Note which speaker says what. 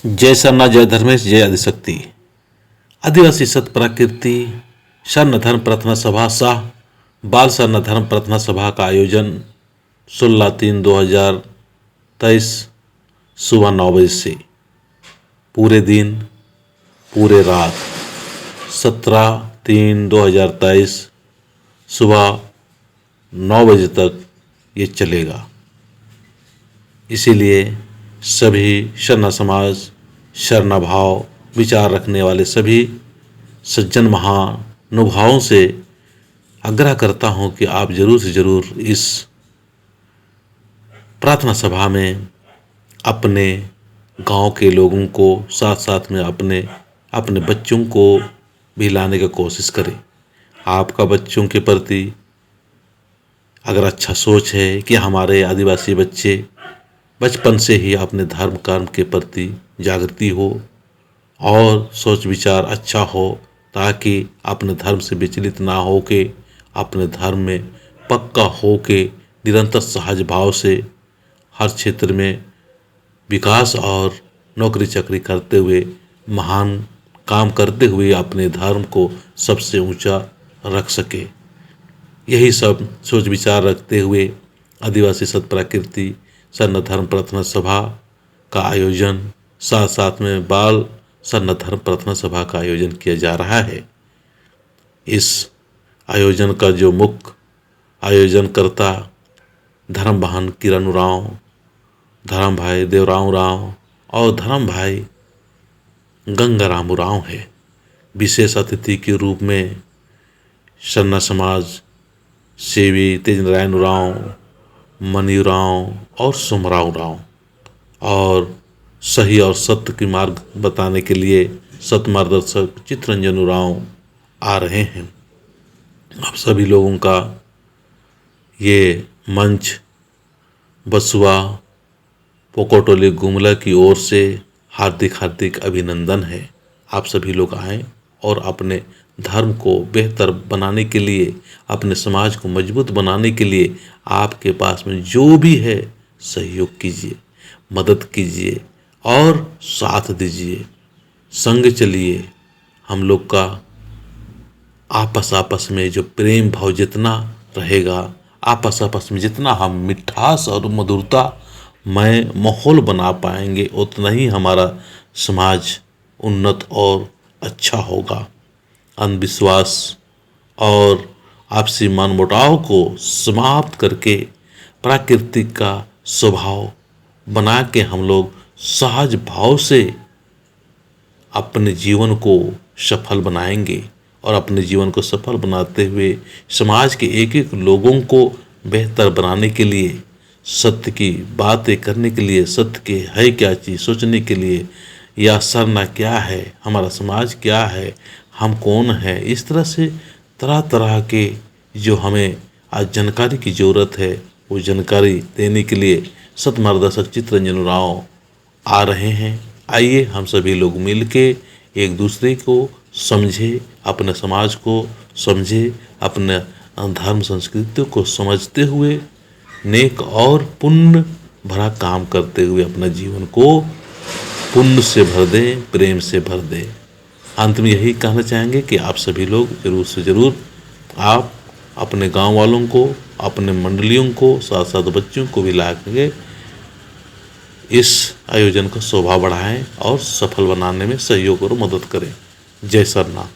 Speaker 1: जय सरना, जय धर्मेश, जय आदिशक्ति। आदिवासी सत प्राकृति शरण धर्म प्रार्थना सभा शाह बाल शरण धर्म प्रार्थना सभा का आयोजन 16/3/2023 सुबह 9 बजे से पूरे दिन पूरे रात 17/3/2023 सुबह 9 बजे तक ये चलेगा। इसीलिए सभी शरणा समाज, शरणा भाव विचार रखने वाले सभी सज्जन महानुभावों से आग्रह करता हूँ कि आप जरूर से जरूर इस प्रार्थना सभा में अपने गांव के लोगों को साथ साथ में अपने बच्चों को भी लाने की कोशिश करें। आपका बच्चों के प्रति अगर अच्छा सोच है कि हमारे आदिवासी बच्चे बचपन से ही अपने धर्म कर्म के प्रति जागृति हो और सोच विचार अच्छा हो, ताकि अपने धर्म से विचलित ना हो के अपने धर्म में पक्का हो के निरंतर सहज भाव से हर क्षेत्र में विकास और नौकरी चाकरी करते हुए महान काम करते हुए अपने धर्म को सबसे ऊंचा रख सके। यही सब सोच विचार रखते हुए आदिवासी सत प्राकृति शरण धर्म प्रार्थना सभा का आयोजन साथ साथ में बाल शरण धर्म प्रार्थना सभा का आयोजन किया जा रहा है। इस आयोजन का जो मुख्य आयोजनकर्ता धर्म बहन किरण उरांव, धर्म भाई देवराव उरांव और धर्म भाई गंगाराम उरांव है। विशेष अतिथि के रूप में शरणा समाज सेवी तेजनारायण उरांव, मनी उरांव और सोमराव उरांव और सही और सत्य की मार्ग बताने के लिए सतमार्गदर्शक चित्तरंजन उरांव आ रहे हैं। आप सभी लोगों का ये मंच बसुआ पोकोटोली गुमला की ओर से हार्दिक अभिनंदन है। आप सभी लोग आएँ और अपने धर्म को बेहतर बनाने के लिए, अपने समाज को मजबूत बनाने के लिए आपके पास में जो भी है सहयोग कीजिए, मदद कीजिए और साथ दीजिए। संग चलिए। हम लोग का आपस में जो प्रेम भाव जितना रहेगा, आपस में जितना हम मिठास और मधुरता में माहौल बना पाएंगे, उतना ही हमारा समाज उन्नत और अच्छा होगा। अंधविश्वास और आपसी मनमुटाव को समाप्त करके प्राकृतिक का स्वभाव बना के हम लोग सहज भाव से अपने जीवन को सफल बनाएंगे और अपने जीवन को सफल बनाते हुए समाज के एक एक लोगों को बेहतर बनाने के लिए, सत्य की बातें करने के लिए, सत्य के है क्या चीज़ सोचने के लिए, या सरना क्या है, हमारा समाज क्या है, हम कौन है, इस तरह से तरह तरह के जो हमें आज जानकारी की ज़रूरत है, वो जानकारी देने के लिए सतमार्गदर्शक चित्तरंजन उरांव आ रहे हैं। आइए हम सभी लोग मिलके एक दूसरे को समझे, अपने समाज को समझे, अपने धर्म संस्कृति को समझते हुए नेक और पुण्य भरा काम करते हुए अपना जीवन को पुण्य से भर दें, प्रेम से भर दें। अंत में यही कहना चाहेंगे कि आप सभी लोग जरूर से जरूर आप अपने गांव वालों को, अपने मंडलियों को, साथ साथ बच्चों को भी ला के इस आयोजन का शोभा बढ़ाएं और सफल बनाने में सहयोग और मदद करें। जय सरना।